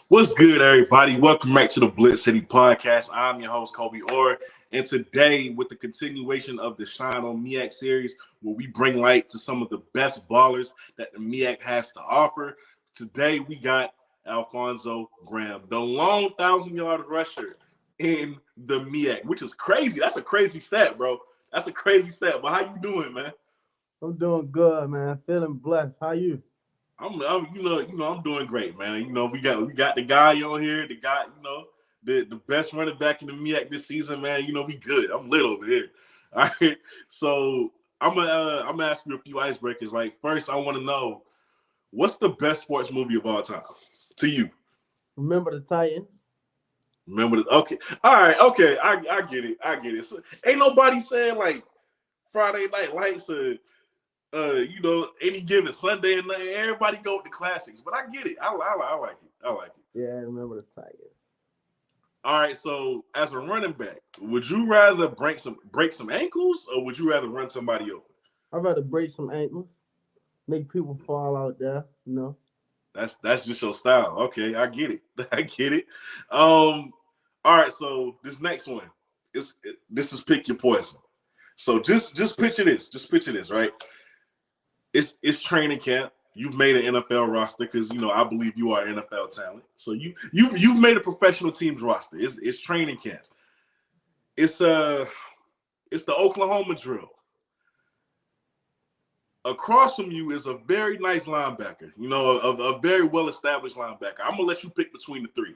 What's good, everybody? Welcome back to the Blitz City Podcast. I'm your host, Kobe Orr, and today, with the continuation of the Shine on MEAC series, where we bring light to some of the best ballers that the MEAC has to offer, today we got Alfonzo Graham, the lone 1,000-yard rusher in the MEAC, which is crazy. That's a crazy stat, bro. That's a crazy stat. But how you doing, man? I'm doing good, man. Feeling blessed. How you? I'm doing great, man. We got the guy on here, the guy, the best running back in the MEAC this season, man. We good. I'm lit over here. All right. So I'm gonna ask you a few icebreakers. Like, first, I want to know, what's the best sports movie of all time to you? Remember the Titans? Remember the okay. All right, okay. I get it. So, ain't nobody saying like Friday Night Lights or any given Sunday night, everybody go with the classics. But I get it. I like it. I like it. Yeah, I remember the Tigers. All right. So as a running back, would you rather break some ankles, or would you rather run somebody over? I'd rather break some ankles, make people fall out there. That's just your style. Okay, I get it. I get it. All right. So this next one, this is pick your poison. So just picture this. Just picture this, right? It's training camp. You've made an NFL roster because I believe you are NFL talent. So you've made a professional team's roster. It's training camp. It's the Oklahoma drill. Across from you is a very nice linebacker. A very well established linebacker. I'm gonna let you pick between the three.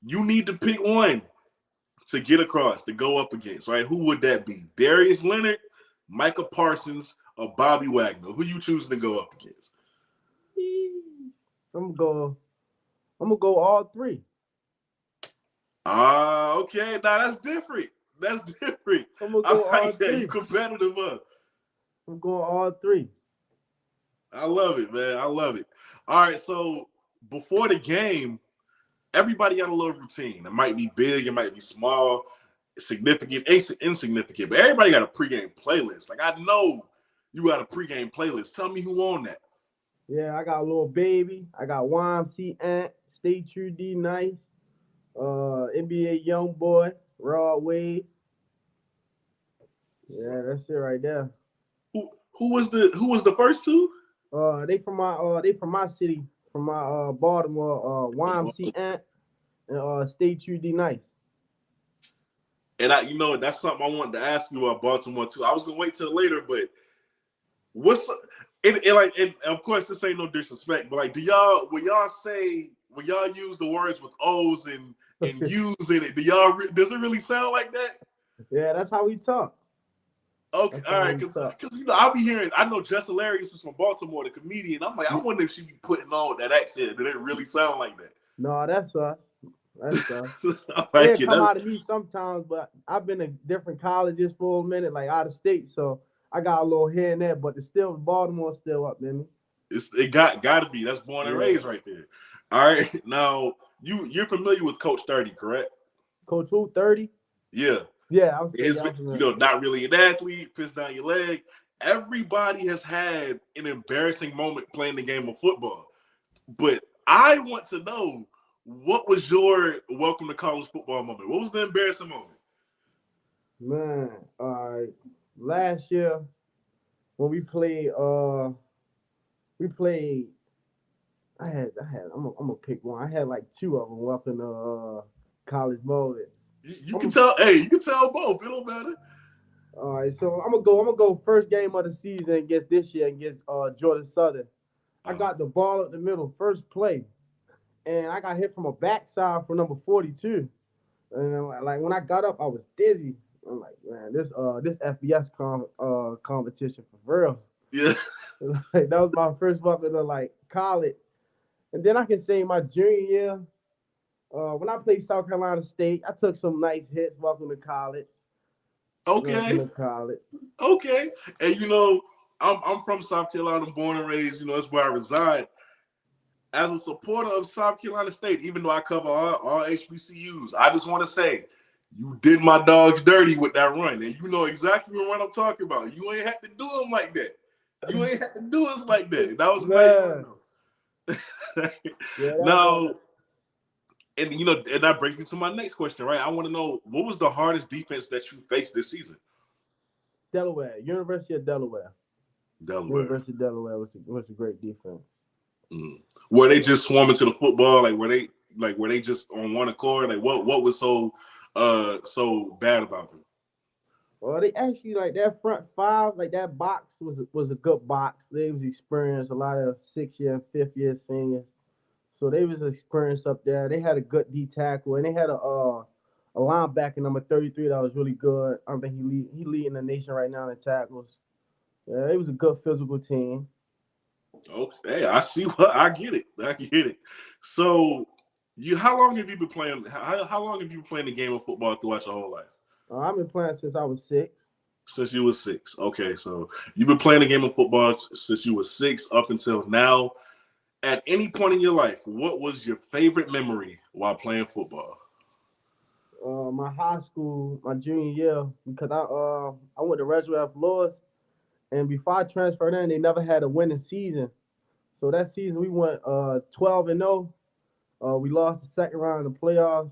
You need to pick one to get across to go up against. Right? Who would that be? Darius Leonard, Micah Parsons, or Bobby Wagner? Who you choosing to go up against? I'm gonna go all three. Okay. Now that's different. That's different. I'm gonna go all three. You competitive, huh? I'm going all three. I love it, man. I love it. All right. So before the game, everybody got a little routine. It might be big, it might be small, significant, insignificant, but everybody got a pregame playlist. Like, I know you got a pregame playlist. Tell me who on that. Yeah, I got a little baby. I got YMC Ant, Stay True D Nice, NBA Young Boy, Raw Wade. Yeah, that's it right there. Who was the first two? They from my city, from my Baltimore. YMC Ant and Stay True D Nice. And that's something I wanted to ask you about Baltimore too. I was gonna wait till later, but and of course this ain't no disrespect, but like, when y'all use the words with O's and U's in it, does it really sound like that? Yeah, that's how we talk. Okay, all right, because I'll be hearing. I know Jess Hilarious is from Baltimore, the comedian. I'm like, I wonder if she be putting on that accent. Did it really sound like that? No, that's us. That's us. Like it come out of me sometimes, but I've been in different colleges for a minute, like out of state, so I got a little here and there, but it's still Baltimore still up, man. It got to be. That's born and raised right there. All right, now you're familiar with Coach 30, correct? Coach who? 30? Yeah. Yeah, not really an athlete, fits down your leg. Everybody has had an embarrassing moment playing the game of football. But I want to know, what was your welcome to college football moment? What was the embarrassing moment? Man, all right. Last year when we played I'm gonna pick one. I had like two of them welcome to college moment. You can tell both. It don't matter. All right, so I'm gonna go first game of the season against this year against Georgia Southern. I got the ball up the middle, first play, and I got hit from a backside for number 42. And like when I got up, I was dizzy. I'm like, man, this FBS competition for real. Yeah. Like, that was my first welcome to like college, and then I can say my junior year. When I played South Carolina State, I took some nice hits. Welcome to college. Okay. Okay. And I'm from South Carolina, born and raised. That's where I reside. As a supporter of South Carolina State, even though I cover all HBCUs, I just want to say, you did my dogs dirty with that run, and you know exactly what run I'm talking about. You ain't have to do them like that. You ain't have to do us like that. That was nice run, though. Yeah, now, And and that brings me to my next question, right? I want to know, what was the hardest defense that you faced this season? Delaware, University of Delaware. Delaware. University of Delaware was a great defense. Mm. Were they just swarming to the football? Were they just on one accord? Like what was so bad about them? Well, they actually like that front five, like that box was a good box. They was experienced, a lot of 6 year and 5th year seniors. So they was experienced up there. They had a good D tackle, and they had a linebacker number 33 that was really good. I think he leading the nation right now in tackles. Yeah, it was a good physical team. Okay, I see what I get it. I get it. So how long have you been playing? How long have you been playing the game of football throughout your whole life? I've been playing since I was 6. Since you were 6. Okay, so you've been playing the game of football since you were 6 up until now. At any point in your life, what was your favorite memory while playing football? My high school, my junior year, because I went to Reservoir Flores, and before I transferred in, they never had a winning season. So that season we went 12-0. We lost the second round of the playoffs.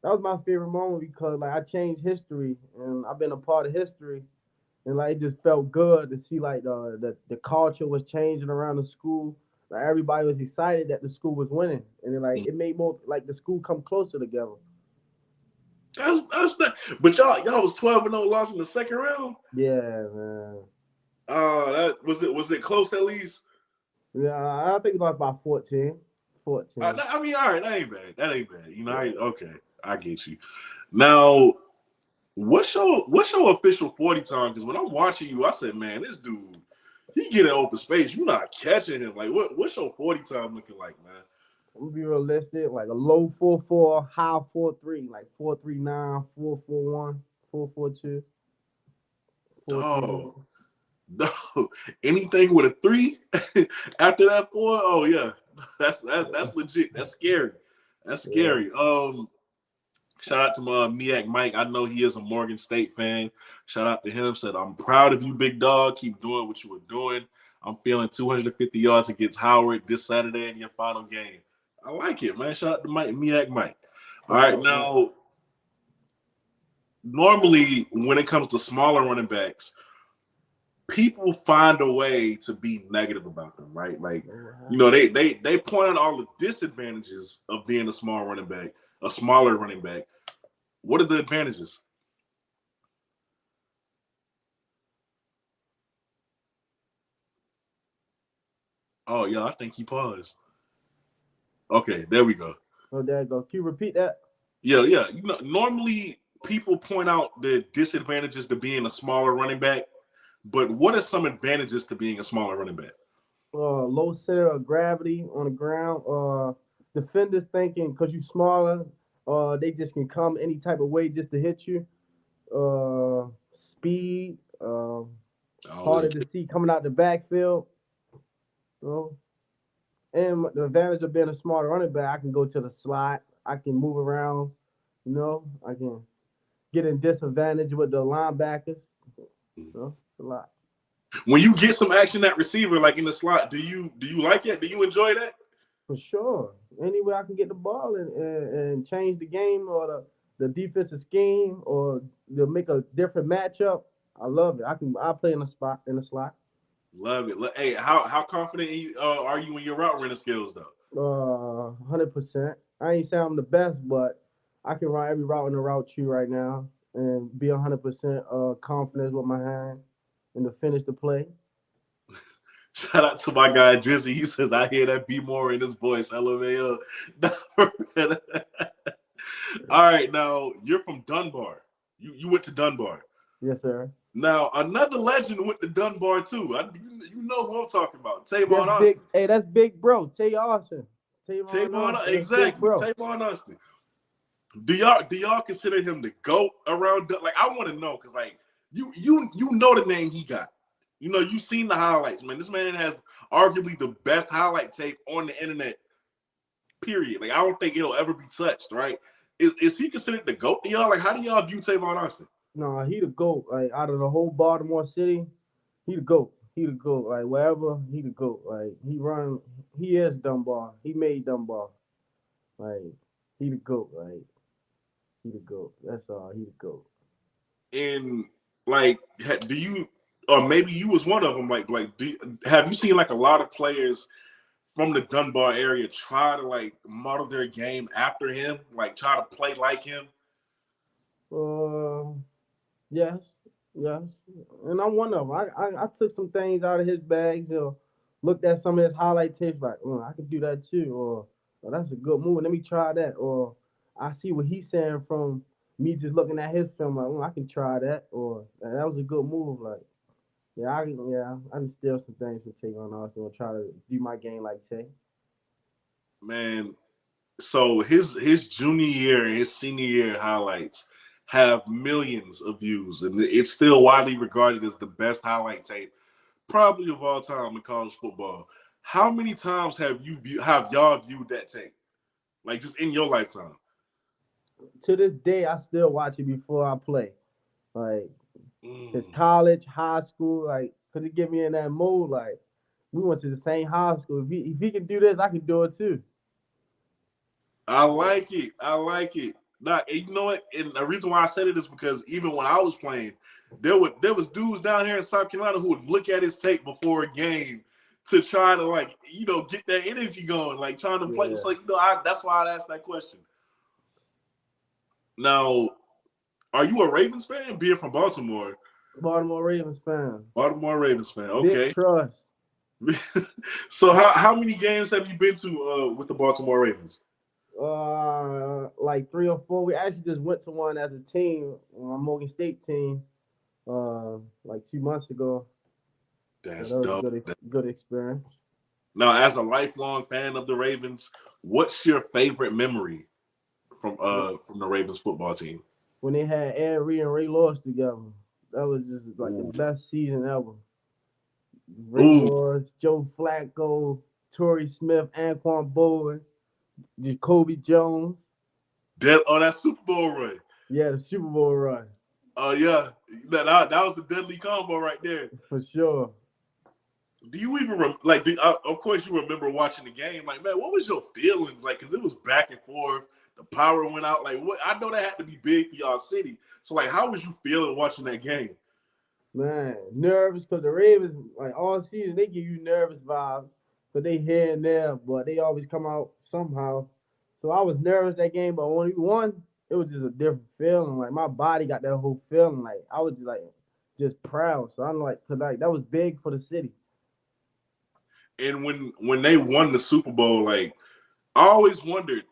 That was my favorite moment because like I changed history and I've been a part of history, and like it just felt good to see like the culture was changing around the school. Like everybody was excited that the school was winning, and it made more like the school come closer together. That's not. But y'all was 12-0, lost in the second round. Yeah, man. That was it close at least. Yeah, I think it was about 14. 14. I mean, all right, that ain't bad. That ain't bad. Okay, I get you. Now, what's your official 40 time? Because when I'm watching you, I said, man, this dude, he get in open space. You're not catching him. Like, what's your 40 time looking like, man? I'm gonna be realistic, like a low 4-4, high 4-3, like 4-3-9, 4-4-1, 4-4-2, 4-3-1. Oh, no. Anything with a 3 after that 4? Oh yeah. That's legit. That's scary. That's Yeah. scary. Shout out to my Miak Mike. I know he is a Morgan State fan. Shout out to him. Said, I'm proud of you, big dog. Keep doing what you were doing. I'm feeling 250 yards against Howard this Saturday in your final game. I like it, man. Shout out to Miak Mike. All Shout right, out, man. now, normally when it comes to smaller running backs, people find a way to be negative about them, right? Like, they point out all the disadvantages of being a smaller running back. What are the advantages? Oh yeah, I think he paused. Okay, there we go. Oh, there you go. Can you repeat that? Yeah, yeah. Normally people point out the disadvantages to being a smaller running back, but what are some advantages to being a smaller running back? Low center of gravity on the ground. Defenders thinking because you smaller, they just can come any type of way just to hit you. Speed, Always a harder to see coming out the backfield. You know? And the advantage of being a smarter running back, I can go to the slot. I can move around. I can get in disadvantage with the linebackers. It's a lot. when you get some action at receiver, like in the slot, do you like it? Do you enjoy that? For sure. Any way I can get the ball and change the game or the defensive scheme or to make a different matchup, I love it. I play in the slot. Love it. Hey, how confident are you in your route running skills though? 100%. I ain't say I'm the best, but I can run every route in the route tree right now and be 100% confident with my hand and to finish the play. Shout out to my guy Drizzy. He says I hear that B more in his voice. LMAO. All right, now you're from Dunbar. You went to Dunbar. Yes, sir. Now another legend went to Dunbar too. You know who I'm talking about? Tavon That's big. Austin. Hey, that's big, bro. Tay Austin. Tavon Tavon, Austin. That's big, exactly. bro. Tavon Austin. Do y'all consider him the GOAT around? Like I want to know because like you know the name he got. You've seen the highlights, man. This man has arguably the best highlight tape on the internet. Period. Like I don't think it'll ever be touched. Right? Is he considered the GOAT to y'all? Like how do y'all view Tavon Austin? No, he the GOAT. Like out of the whole Baltimore City, he the GOAT. He the GOAT. Like wherever, he the GOAT. Like he is Dunbar. He made Dunbar. Like He the GOAT, right? He the GOAT. That's all. He the GOAT. And like, do you, or maybe you was one of them? Have you seen like a lot of players from the Dunbar area try to like model their game after him, like try to play like him? Uh, yes, yes. And I'm one of them. I took some things out of his bags, looked at some of his highlight tapes, like, I could do that too, or oh, that's a good move. Let me try that. Or I see what he's saying from me just looking at his film, like, I can try that, or that was a good move. Like, I can steal some things from Tavon Austin and try to do my game like Tay. Man, so his junior year and his senior year highlights have millions of views, and it's still widely regarded as the best highlight tape probably of all time in college football. How many times have y'all viewed that tape? Like just in your lifetime? To this day, I still watch it before I play. Like his Mm, college, high school, like, cause it get me in that mood. Like we went to the same high school. If he can do this, I can do it too. I like it. I like it. Nah, and you know what? And the reason why I said it is because even when I was playing, there was dudes down here in South Carolina who would look at his tape before a game to try to like get that energy going, like trying to play. Yeah, So that's why I asked that question. Now, are you a Ravens fan? Being from Baltimore, Baltimore Ravens fan, Baltimore Ravens fan. big Okay. trust. So how many games have you been to with the Baltimore Ravens? Like 3 or 4. We actually just went to one as a team, my Morgan State team, like 2 months ago. So That's that was a dope. good experience. Now, as a lifelong fan of the Ravens, what's your favorite memory from the Ravens football team? When they had Ed Reed and Ray Lewis together, that was just like the Ooh, best season ever. Ray ooh, Lewis, Joe Flacco, Torrey Smith, Anquan Bowen, Jacoby Jones. that Super Bowl run. Yeah, the Super Bowl run Oh yeah, that was a deadly combo right there. for sure. Do you even of course you remember watching the game? Like, man, what was your feelings like? Because it was back and forth. The power went out. Like, what? I know that had to be big for y'all city. So, like, how was you feeling watching that game? Man, nervous because the Ravens, like all season, they give you nervous vibes, but they here and there, but they always come out somehow. So I was nervous that game, but when we won, it was just a different feeling. Like my body got that whole feeling. Like I was just proud. So I'm like, cause like that was big for the city. And when they won the Super Bowl, like, I always wondered,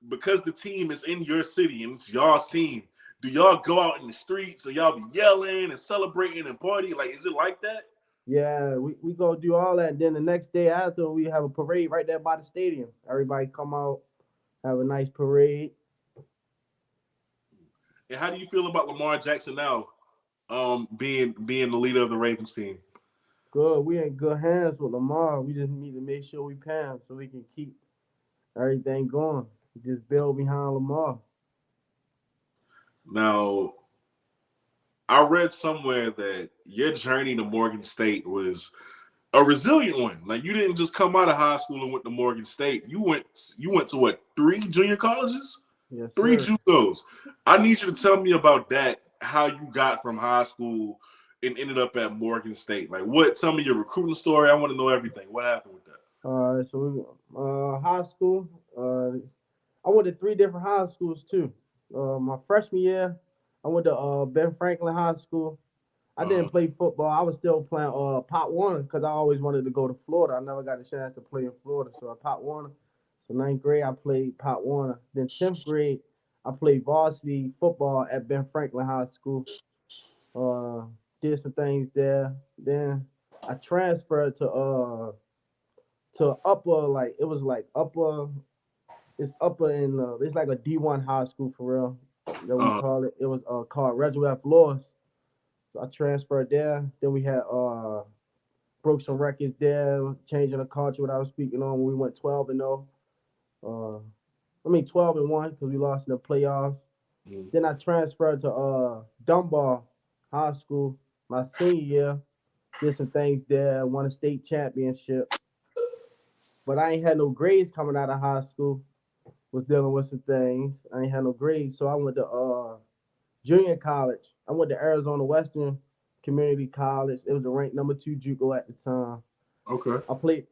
because the team is in your city and it's y'all's team, do y'all go out in the streets or y'all be yelling and celebrating and party? Like, is it like that? Yeah, we go do all that. Then the next day after, we have a parade right there by the stadium. Everybody come out, have a nice parade. And how do you feel about Lamar Jackson now, being the leader of the Ravens team? Good. We in good hands with Lamar. We just need to make sure we pay him so we can keep everything going. Just build behind Lamar. Now, I read somewhere that your journey to Morgan State was a resilient one. Like, you didn't just come out of high school and went to Morgan State. You went to what, 3 junior colleges? Yes, Three sir. JUCOs. I need you to tell me about that. How you got from high school and ended up at Morgan State. Like, what? Tell me your recruiting story. I want to know everything. What happened with that? High school. I went to 3 different high schools too. My freshman year, I went to Ben Franklin High School. I Uh, didn't play football. I was still playing Pop Warner because I always wanted to go to Florida. I never got a chance to play in Florida, so I Pop Warner. So ninth grade, I played Pop Warner. Then 10th grade, I played varsity football at Ben Franklin High School. Uh, did some things there. Then I transferred to upper, like it was like upper. It's upper in it's like a D1 high school for real that we uh, call it. It was called Reginald F. Lewis. So I transferred there. Then we had broke some records there, changing the culture what I was speaking on when we went 12-0. Uh, I mean 12-1 because we lost in the playoffs. mm. Then I transferred to Dunbar High School my senior year. Did some things there, won a state championship. But I ain't had no grades coming out of high school, was dealing with some things. I ain't had no grades, so I went to junior college. I went to Arizona Western Community College. It was a ranked number 2 JUCO at the time. Okay. I played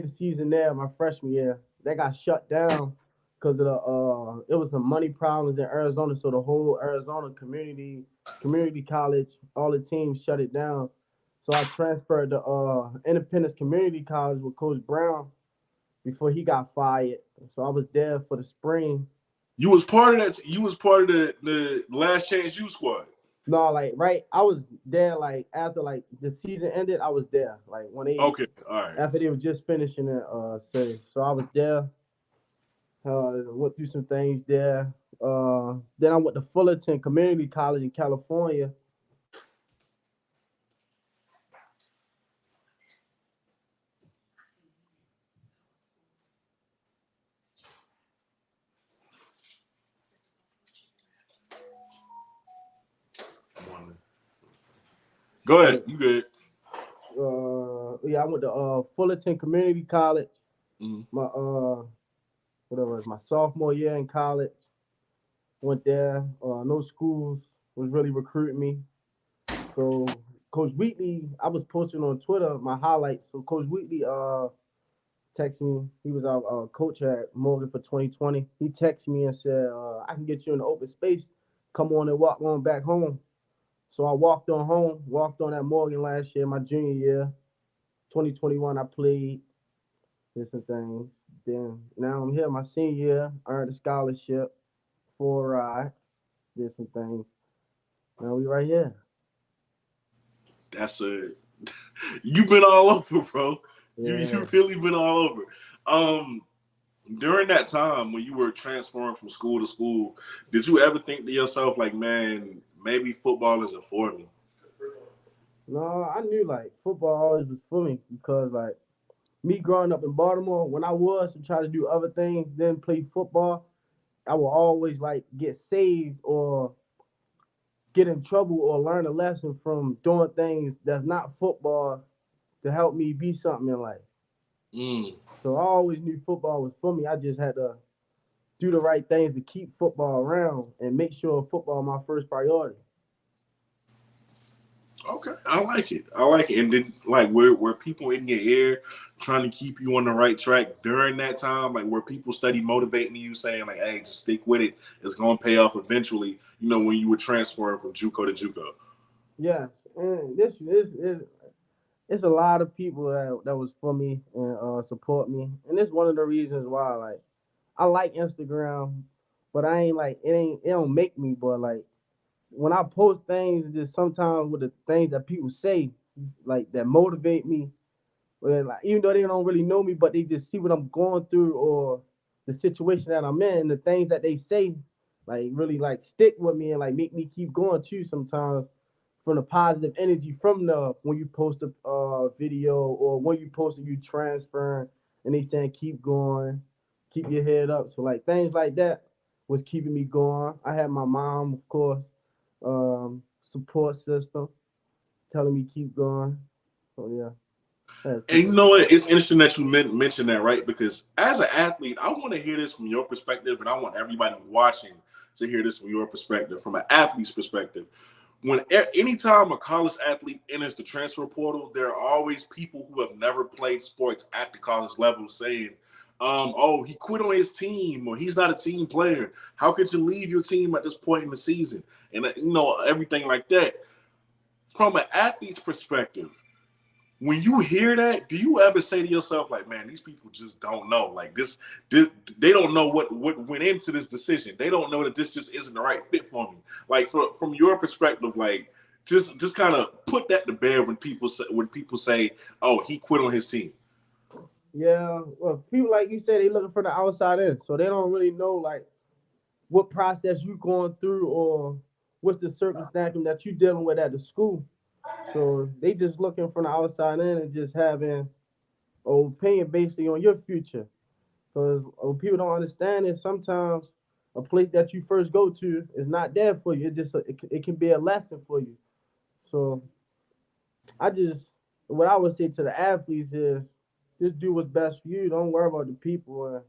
the season there my freshman year. That got shut down because of the it was some money problems in Arizona, so the whole Arizona community college, all the teams shut it down. So I transferred to Independence Community College with Coach Brown before he got fired. So I was there for the spring. You was part of that. You was part of the last chance you squad. No, like right, I was there like after like the season ended. I was there like when they Okay. All right. after they was just finishing it. Say so I was there. Went through some things there. Then I went to Fullerton Community College in California. Go Uh, ahead. You good? yeah, I went to Fullerton Community College. Mm-hmm. My whatever it was my sophomore year in college. Went there. No schools was really recruiting me. So Coach Wheatley, I was posting on Twitter my highlights. So Coach Wheatley texted me. He was our coach at Morgan for 2020. He texted me and said, I can get you in the open space. Come on and walk on back home. So I walked on home, walked on at Morgan last year, my junior year. 2021, I played different things. Then now I'm here, my senior year, earned a scholarship for a ride, did some things. Now we right here. That's a. You've been all over, bro. Yeah. You really been all over. Um, During that time when you were transferring from school to school, did you ever think to yourself like, man, maybe football isn't for me? No, I knew like football always was for me because like me growing up in Baltimore, when I was to try to do other things, then play football, I will always like get saved or get in trouble or learn a lesson from doing things that's not football to help me be something in life. Mm. So I always knew football was for me. I just had to do the right things to keep football around and make sure football my first priority. Okay, I like it. I like it. And then, like, were people in your ear trying to keep you on the right track during that time? Like, were people steady motivating you, saying like, "Hey, just stick with it. It's gonna pay off eventually." You know, when you were transferring from JUCO to JUCO. Yes, and this is it's a lot of people that was for me and support me, and it's one of the reasons why like I like Instagram, but I ain't like it don't make me, but like when I post things, just sometimes with the things that people say, like that motivate me. Where like even though they don't really know me, but they just see what I'm going through or the situation that I'm in, and the things that they say, like really like stick with me and like make me keep going too. Sometimes from the positive energy from the when you post a video or when you post it, you transferring and they saying keep going, keep your head up. So like things like that was keeping me going. I had my mom, of course, support system telling me keep going. So yeah, I had And you people. know what? It's interesting that you mentioned that, right? Because as an athlete, I want to hear this from your perspective, and I want everybody watching to hear this from your perspective, from an athlete's perspective. When anytime a college athlete enters the transfer portal, there are always people who have never played sports at the college level saying, "Oh, he quit on his team, or he's not a team player. How could you leave your team at this point in the season?" And you know everything like that. From an athlete's perspective, when you hear that, do you ever say to yourself, like, man, these people just don't know. Like this they don't know what went into this decision. They don't know that this just isn't the right fit for me. Like from your perspective, like just kind of put that to bear when people say, oh, he quit on his team. Yeah, well, people like you said, they looking for the outside in, so they don't really know like what process you going through or what's the circumstance that you dealing with at the school. So they just looking from the outside in and just having an opinion basically on your future. Because what people don't understand is sometimes a place that you first go to is not there for you. It can be a lesson for you. So I just what I would say to the athletes is just do what's best for you. Don't worry about the people.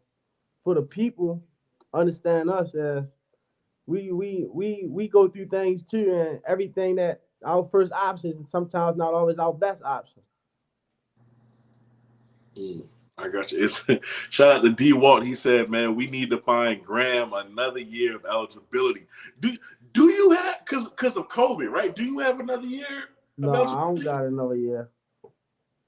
for the people understand us as we go through things too, and everything that our first option is sometimes not always our best option. Mm, I got you. It's, shout out to D Walt. He said, "Man, we need to find Graham another year of eligibility." Do do you have because of COVID, right? Do you have another year No, of I eligibility? don't got another year.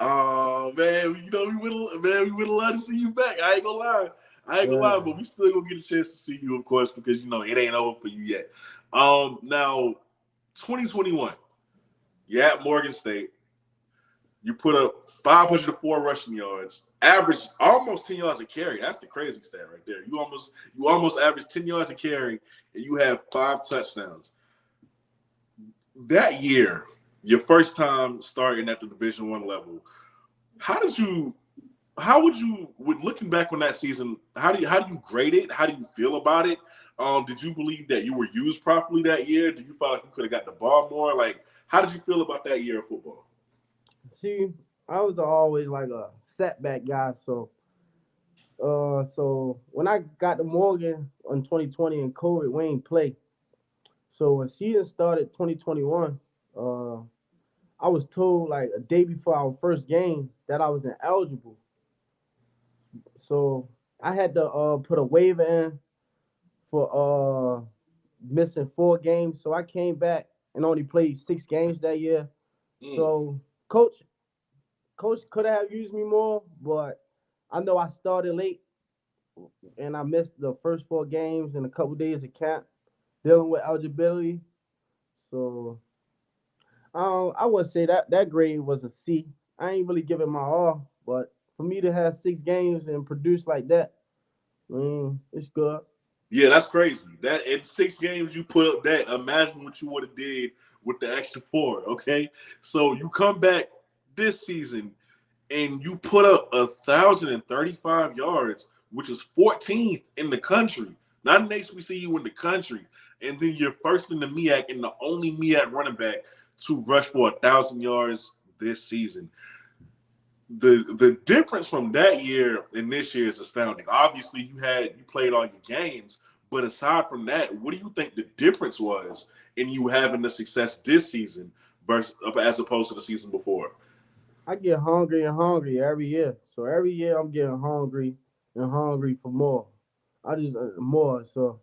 Oh man, you know we would love to see you back. I ain't gonna lie. I ain't gonna Yeah. lie, but we still gonna get a chance to see you, of course, because you know it ain't over for you yet. Now 2021, you're at Morgan State. You put up 504 rushing yards, average almost 10 yards a carry. That's the crazy stat right there. You almost average 10 yards a carry, and you have 5 touchdowns. That year, your first time starting at the Division I level, how did you how would you, with looking back on that season, how do you grade it? How do you feel about it? Did you believe that you were used properly that year? Do you feel like you could have got the ball more? Like, how did you feel about that year of football? See, I was always like a setback guy, so when I got to Morgan in 2020 and COVID, we ain't play. So when season started 2021, uh, I was told like a day before our first game that I was ineligible. So I had to put a waiver in for missing 4 games. So I came back and only played 6 games that year. Mm. So coach could have used me more, but I know I started late and I missed the first 4 games and a couple days of camp dealing with eligibility. So I would say that grade was a C. I ain't really giving my all, but for me to have 6 games and produce like that, it's good. Yeah, that's crazy. That in 6 games you put up that. Imagine what you would have did with the extra four. Okay, so you come back this season and you put up 1,035 yards, which is 14th in the country. Not an HBCU in the country, and then you're first in the MEAC and the only MEAC running back to rush for 1,000 yards this season. The difference from that year and this year is astounding. Obviously, you played all your games, but aside from that, what do you think the difference was in you having the success this season versus as opposed to the season before? I get hungry and hungry every year. So every year I'm getting hungry and hungry for more. I just more. So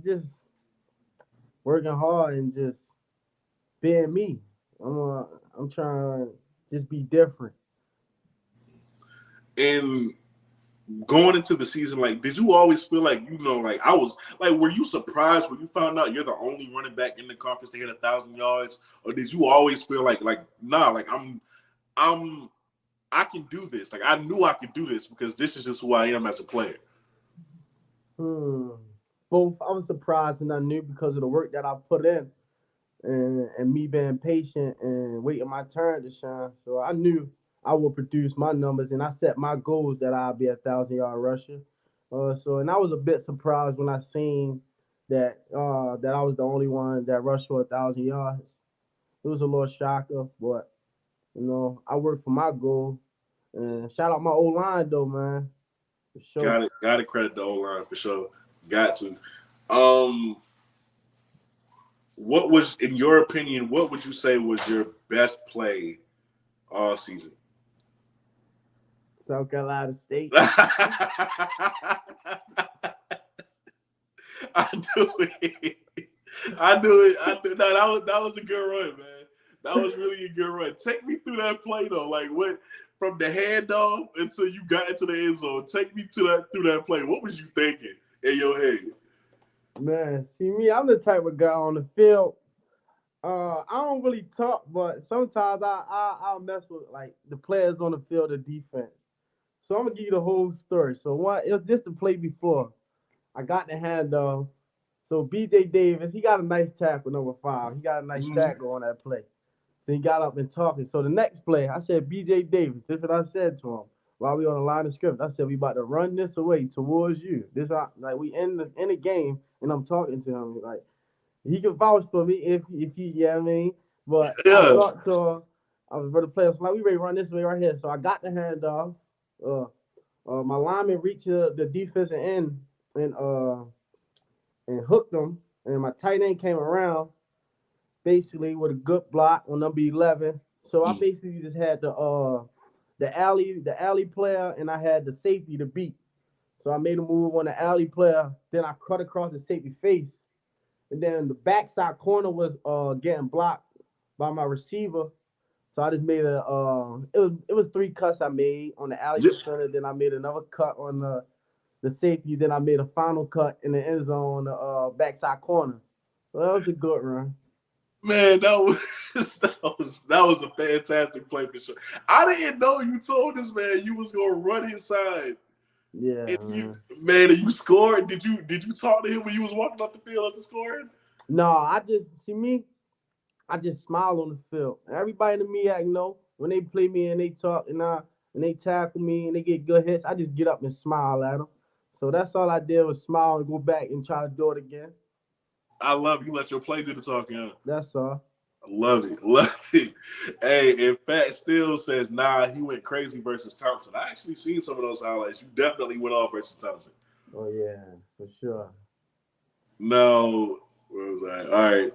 just working hard and just being me. I'm trying to just be different. And going into the season, like, did you always feel like like I was like, were you surprised when you found out you're the only running back in the conference to hit 1,000 yards, or did you always feel like nah, like I'm I can do this. Like I knew I could do this because this is just who I am as a player. Hmm. Both. I was surprised and I knew because of the work that I put in and me being patient and waiting my turn to shine. So I knew I would produce my numbers and I set my goals that I'll be 1,000 yard rusher. So and I was a bit surprised when I seen that I was the only one that rushed for 1,000 yards. It was a little shocker, but I worked for my goal. And shout out my old line though, man, for sure. Got to credit the O line for sure. Got to. Um, what was, in your opinion, what would you say was your best play all season? South Carolina State. I knew it. I knew it. No, that was a good run, man. That was really a good run. Take me through that play though. Like what, from the handoff until you got into the end zone. Take me to that through that play. What was you thinking in your head? Man, see me, I'm the type of guy on the field. I don't really talk, but sometimes I'll mess with like the players on the field, the defense. So I'm gonna give you the whole story. So what? It was just the play before. I got the handoff. So BJ Davis, he got a nice tackle, number 5. He got a nice Mhm. tackle on that play. Then he got up and talking. So the next play, I said BJ Davis. This is what I said to him while we on the line of script. I said we about to run this away towards you. Like we in the game, and I'm talking to him like he can vouch for me if he, yeah, I mean. But I Yeah. thought to I was ready to play. I was like, we ready to run this way right here. So I got the handoff. Uh, My lineman reached the defensive end and uh and hooked him, and my tight end came around basically with a good block on number 11. So I Mm. basically just had the alley player, and I had the safety to beat. So I made a move on the alley player, then I cut across the safety face, and then the backside corner was getting blocked by my receiver. So I just made it was three cuts I made on the alley Yeah, defender, then I made another cut on the safety, then I made a final cut in the end zone on the backside corner. So that was a good run. man, that was that was a fantastic play for sure. I didn't know you told this man you was gonna run inside. Yeah, And you, man. man, and you scored. Did you talk to him when you was walking off the field after scoring? No, I just see me. I just smile on the field. Everybody in the MEAC know when they play me and they talk and they tackle me and they get good hits. I just get up and smile at them. So that's all I did was smile and go back and try to do it again. I love you. Let your play do the talking. Huh? That's all. I love it. Love it. Hey, and Fat still says, nah, he went crazy versus Thompson. I actually seen some of those highlights. You definitely went off versus Thompson. Oh yeah, for sure. No, where was I? All right.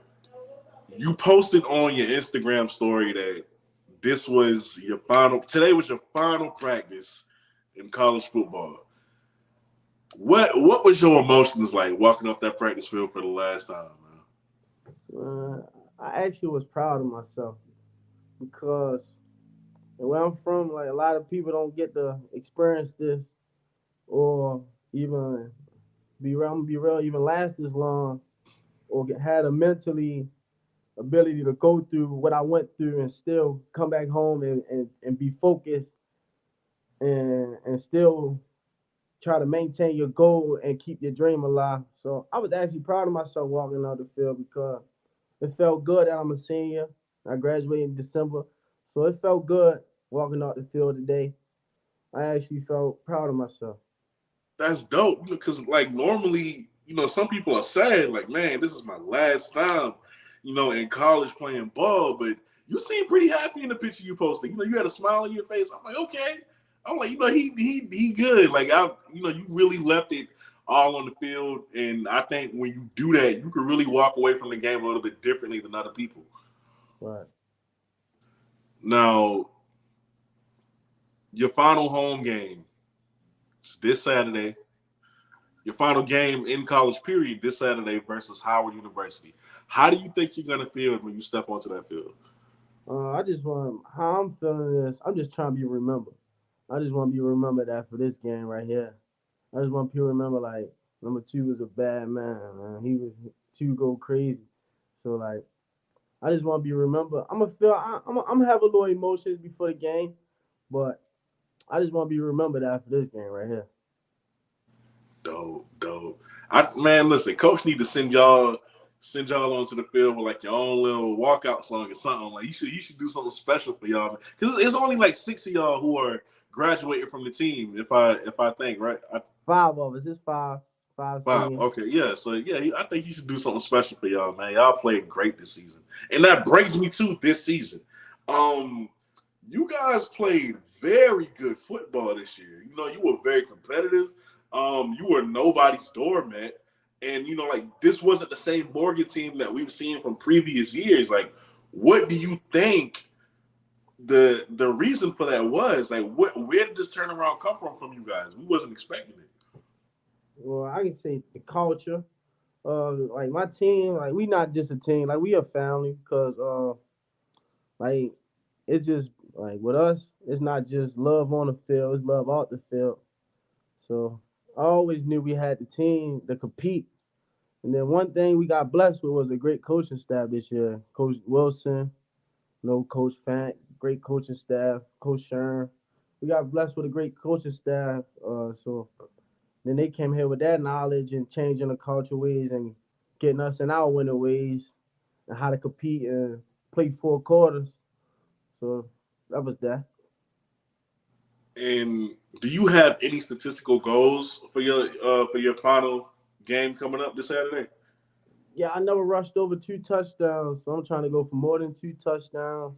You posted on your Instagram story that this was your final, today was your final practice in college football. What was your emotions like walking off that practice field for the last time, man? Uh, I actually was proud of myself because where I'm from, like a lot of people don't get to experience this or even be real, even last this long or had a mentally ability to go through what I went through and still come back home and be focused and still try to maintain your goal and keep your dream alive. So I was actually proud of myself walking out the field because it felt good that I'm a senior. I graduated in December. So it felt good walking out the field today. I actually felt proud of myself. That's dope. Because like normally, some people are sad, like, man, this is my last time, in college playing ball. But you seem pretty happy in the picture you posted. You had a smile on your face. I'm like, okay. I'm like, he good. Like you really left it all on the field. And I think when you do that, you can really walk away from the game a little bit differently than other people. Right. Now, your final home game is this Saturday. Your final game in college period this Saturday versus Howard University. How do you think you're gonna feel when you step onto that field? I just want how I'm feeling is I'm just trying to be remembered. I just want to be remembered after this game right here. I just want people to remember like number two was a bad man, man. He was two go crazy. So like I just want to be remembered. I'm gonna have a little emotions before the game, but I just want to be remembered after this game right here. Dope, dope. Man, listen, coach need to send y'all onto the field with like your own little walkout song or something. Like he should do something special for y'all because it's only like six of y'all who are graduating from the team. If I think right, Five of us, it's five wow, seniors. okay, yeah. So yeah, I think he should do something special for y'all, man. Y'all played great this season, and that brings me to this season. Um, you guys played very good football this year. You were very competitive. You were nobody's doormat. And like this wasn't the same Morgan team that we've seen from previous years. Like, what do you think the reason for that was? Like, where did this turnaround come from you guys? We wasn't expecting it. Well, I can say the culture. Like my team, like we not just a team, like we a family. Cause like it's just like with us, it's not just love on the field, it's love off the field. So I always knew we had the team to compete. And then one thing we got blessed with was a great coaching staff this year. Coach Wilson, Coach Fant, great coaching staff, Coach Sherm. We got blessed with a great coaching staff. So then they came here with that knowledge and changing the culture ways and getting us in our winning ways and how to compete and play 4 quarters. So that was that. And do you have any statistical goals for your final game coming up this Saturday? Yeah, I never rushed over 2 touchdowns, so I'm trying to go for more than 2 touchdowns.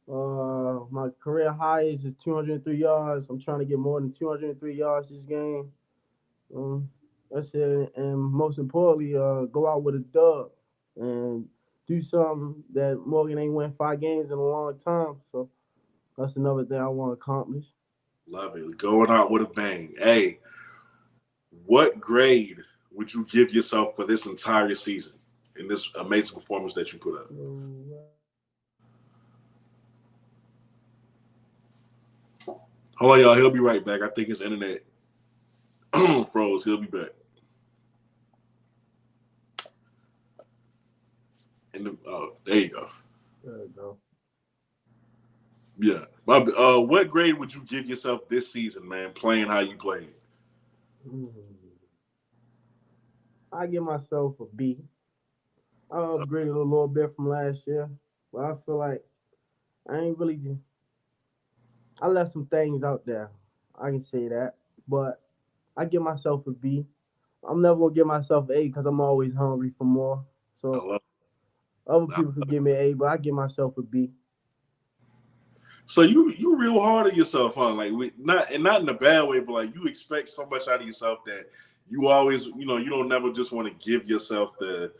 My career highest is 203 yards. I'm trying to get more than 203 yards this game. Um, that's it. And most importantly, go out with a dub and do something that Morgan ain't won 5 games in a long time. So that's another thing I want to accomplish. Love it. Going out with a bang. Hey, what grade would you give yourself for this entire season in this amazing performance that you put up? Hold on, y'all. He'll be right back. I think his internet froze. He'll be back. Oh, there you go. There you go. Yeah. What grade would you give yourself this season, man, playing how you played? Mm. I give myself a B. I upgraded a little bit from last year, but I feel like I ain't really. I left some things out there. I can say that, but I give myself a B. I'm never gonna give myself an A because I'm always hungry for more. I So love other it. people could give me an A, but I give myself a B. So you real hard on yourself, huh? Like not in a bad way, but like you expect so much out of yourself that you always, you don't never just want to give yourself the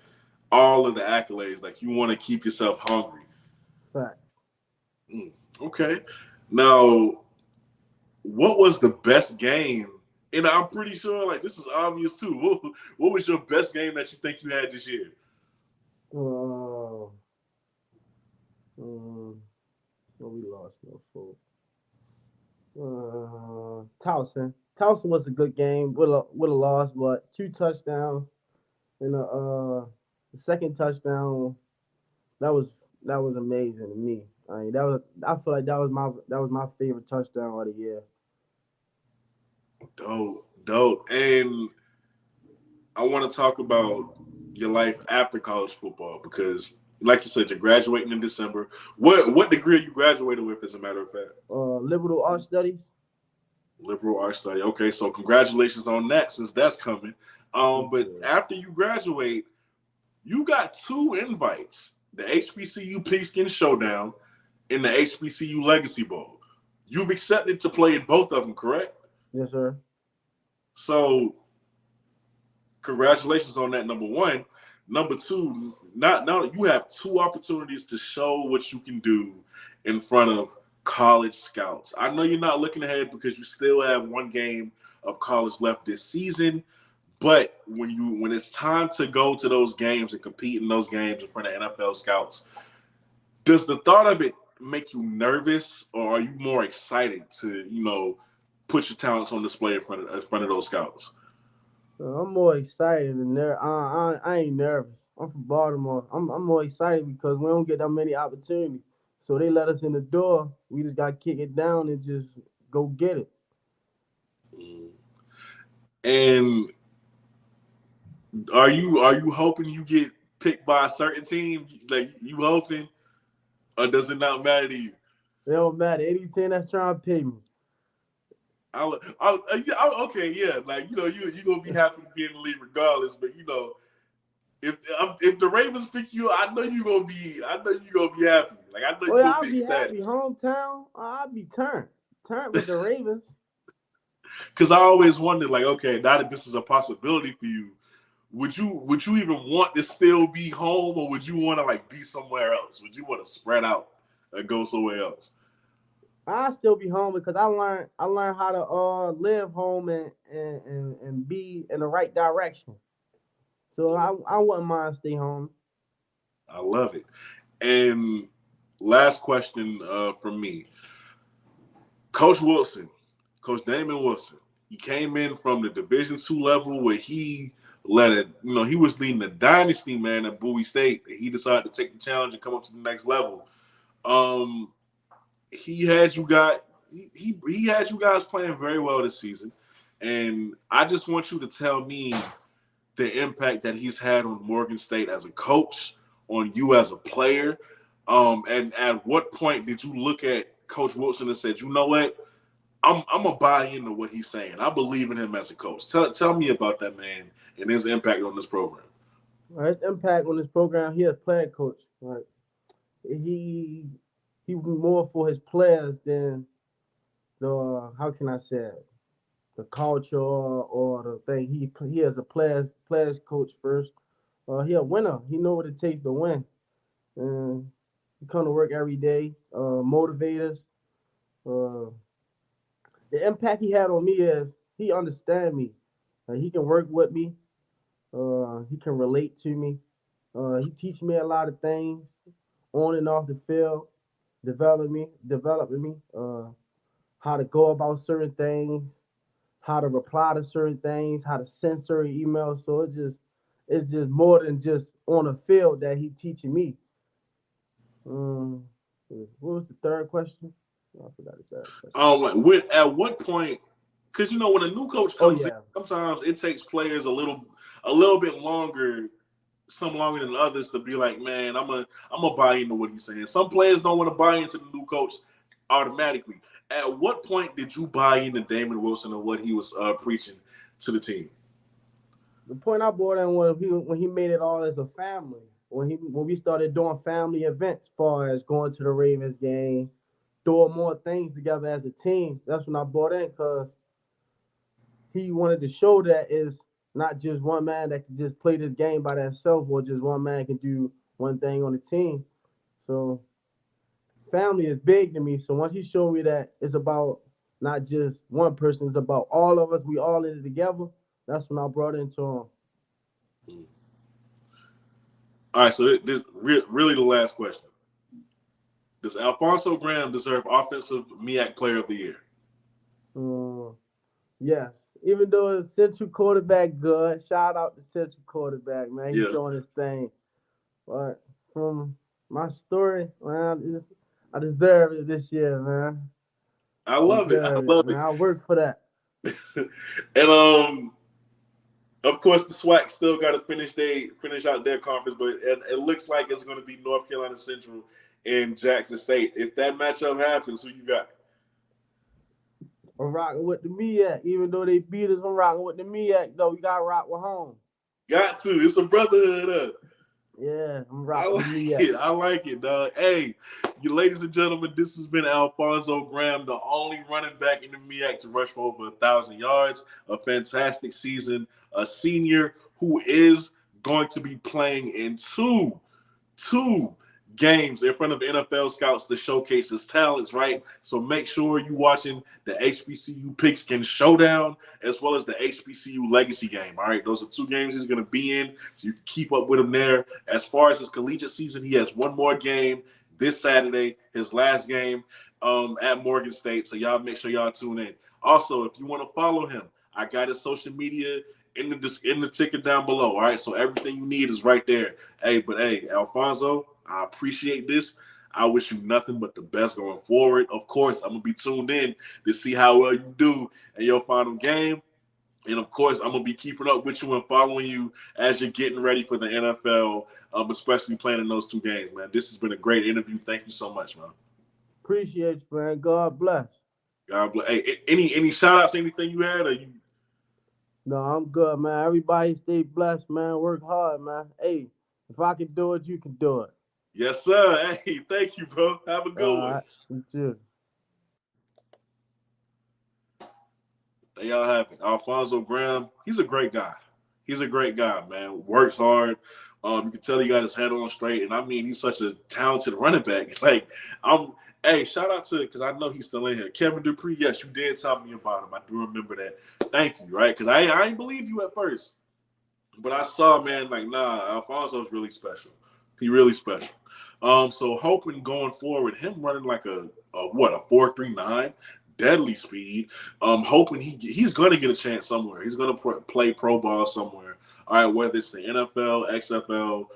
all of the accolades. Like you want to keep yourself hungry. Fact. Mm, okay. Now, what was the best game? And I'm pretty sure, like this is obvious too. What was your best game that you think you had this year? Uh, um, well, we lost no fool. Towson. Towson was a good game with a loss, but 2 touchdowns and the second touchdown that was that was amazing to me. I mean, I feel like that was my favorite touchdown of the year. Dope, dope. And I want to talk about your life after college football because, like you said, you're graduating in December. What degree are you graduating with, as a matter of fact? Liberal arts studies. Liberal arts study. Okay, so congratulations on that, since that's coming. But Okay. after you graduate, you got 2 invites: the HBCU Pigskin Showdown and the HBCU Legacy Bowl. You've accepted to play in both of them, correct? Yes, sir. So congratulations on that. Number one. Number two, not now you have 2 opportunities to show what you can do in front of college scouts. I know you're not looking ahead because you still have 1 game of college left this season, but when it's time to go to those games and compete in those games in front of NFL scouts, does the thought of it make you nervous, or are you more excited to put your talents on display in front of those scouts? I'm more excited than I ain't nervous. I'm from Baltimore. I'm more excited because we don't get that many opportunities. So they let us in the door. We just got to kick it down and just go get it. And are you hoping you get picked by a certain team? Like you hoping, or does it not matter to you? It don't matter. Any team that's trying to pay me. Okay, yeah, like you gonna be happy to be in the league regardless. But if the Ravens pick you, I know you gonna be happy. Like I know Oh you yeah, gonna I'll be be ecstatic. happy. Hometown, I'll be turned with the Ravens. Because I always wondered, like, okay, now that this is a possibility for you, would you even want to still be home, or would you want to like be somewhere else? Would you want to spread out and go somewhere else? I still be home because I learned how to live home and be in the right direction. So I wouldn't mind stay home. I love it. And last question from me, Coach Wilson, Coach Damon Wilson. He came in from the Division II level where he led it. He was leading the dynasty, man, at Bowie State. He decided to take the challenge and come up to the next level. Um, he had you guys. He had you guys playing very well this season, and I just want you to tell me the impact that he's had on Morgan State as a coach, on you as a player, and at what point did you look at Coach Wilson and said, you know what, I'm gonna buy into what he's saying. I believe in him as a coach. Tell me about that man and his impact on this program. His impact on this program, he a player coach. Right? He he more for his players than the how can I say it? The culture or the thing. He is a players coach first. He a winner. He know what it takes to win. And he come to work every day. Motivate us. Uh, the impact he had on me is he understand me. He can work with me. He can relate to me. He teach me a lot of things on and off the field, developing me. How to go about certain things, how to reply to certain things, how to send certain emails. So it's just more than just on the field that he teaching me. Um, what was the third question? Oh, I forgot the third question. At what point? Because when a new coach Oh comes in, yeah, sometimes it takes players a little bit longer, some longer than others, to be like, man, I'm a buy into what he's saying. Some players don't want to buy into the new coach automatically. At what point did you buy into Damon Wilson and what he was preaching to the team? the point I brought in was when he made it all as a family. When we started doing family events, as far as going to the Ravens game, doing more things together as a team. That's when I bought in because he wanted to show that it's not just one man that can just play this game by themselves or just one man can do one thing on the team. So family is big to me. So once he showed me that it's about not just one person, it's about all of us. We all in it together. That's when I brought into him. All right, so this really the last question. Does Alfonso Graham deserve Offensive MEAC Player of the Year? Um, yes. Even though it's Central quarterback good, shout out to Central quarterback, man. He's Yeah, doing his thing. But from my story, man, I deserve it this year, man. I love it. I Deserve it, love man. I work for that. it. And of course, the SWAC still got to finish out their conference, but it looks like it's going to be North Carolina Central and Jackson State. If that matchup happens, who you got? I'm rocking with the MEAC. Even though they beat us, I'm rocking with the MEAC, though. You got to rock with home. Got to. It's a brotherhood. Yeah, I'm I rocking like with the MEAC. it. I like it, dog. Hey, you ladies and gentlemen, this has been Alfonzo Graham, the only running back in the MEAC to rush for over 1,000 yards. A fantastic season. A senior who is going to be playing in two games in front of NFL scouts to showcase his talents, right? So make sure you're watching the HBCU Pigskin Showdown as well as the HBCU Legacy game, all right? Those are two games he's going to be in, so you can keep up with him there. As far as his collegiate season, he has one more game this Saturday, his last game at Morgan State, so y'all make sure y'all tune in. Also, if you want to follow him, I got his social media in the ticket down below, all right? So everything you need is right there. Hey, Alfonso, I appreciate this. I wish you nothing but the best going forward. Of course, I'm going to be tuned in to see how well you do in your final game. And of course, I'm going to be keeping up with you and following you as you're getting ready for the NFL, especially playing in those two games, man. This has been a great interview. Thank you so much, man. Appreciate you, man. God bless. God bless. Hey, any shout outs, anything you had? Or you... No, I'm good, man. Everybody stay blessed, man. Work hard, man. Hey, if I can do it, you can do it. Yes, sir. Hey, thank you, bro. Have a good All one. right. You too. There y'all have it. Alfonzo Graham, he's a great guy. He's a great guy, man. Works hard. You can tell he got his head on straight. And I mean, he's such a talented running back. Hey, shout out to, because I know he's still in here. Kevin Dupree, yes, you did tell me about him. I do remember that. Thank you, right? Because I didn't believe you at first. But I saw, man, like, nah, Alfonso's really special. He really special. So hoping going forward, him running like a 4.39, deadly speed. Hoping he's going to get a chance somewhere. He's going to play pro ball somewhere. All right, whether it's the NFL, XFL,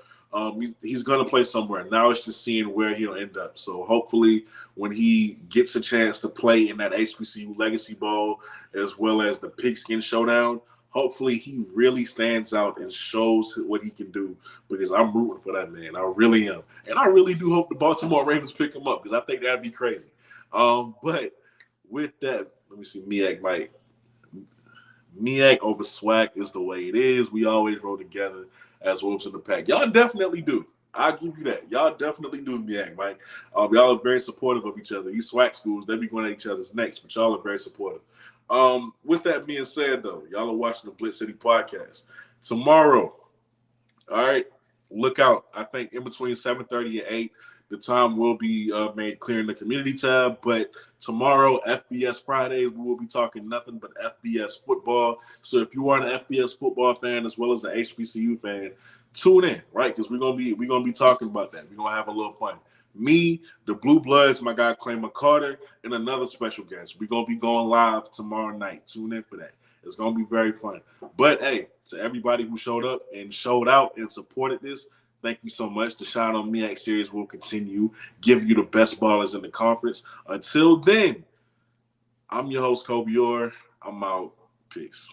he's going to play somewhere. Now it's just seeing where he'll end up. So hopefully, when he gets a chance to play in that HBCU Legacy Bowl as well as the Pigskin Showdown, hopefully he really stands out and shows what he can do, because I'm rooting for that man. I really am. And I really do hope the Baltimore Ravens pick him up, because I think that'd be crazy. But with that, let me see, MEAC over SWAC is the way it is. We always roll together as wolves in the pack. Y'all definitely do. I'll give you that. Y'all definitely do MEAC, Mike. Y'all are very supportive of each other. These SWAC schools, they be going at each other's necks, but y'all are very supportive. With that being said, though, y'all are watching the Blitz City podcast. Tomorrow, all right, look out. I think in between 7:30 and 8, the time will be made clear in the community tab. But tomorrow, FBS Friday, we will be talking nothing but FBS football. So if you are an FBS football fan as well as an HBCU fan, tune in, right? Because we're gonna be talking about that. We're gonna have a little fun. Me, the Blue Bloods, my guy Clay McCarter, and another special guest. We're gonna be going live tomorrow night. Tune in for that. It's gonna be very fun. But hey, to everybody who showed up and showed out and supported this, thank you so much. The Shine on MEAC series will continue, give you the best ballers in the conference. Until then, I'm your host, Kobe Orr. I'm out. Peace.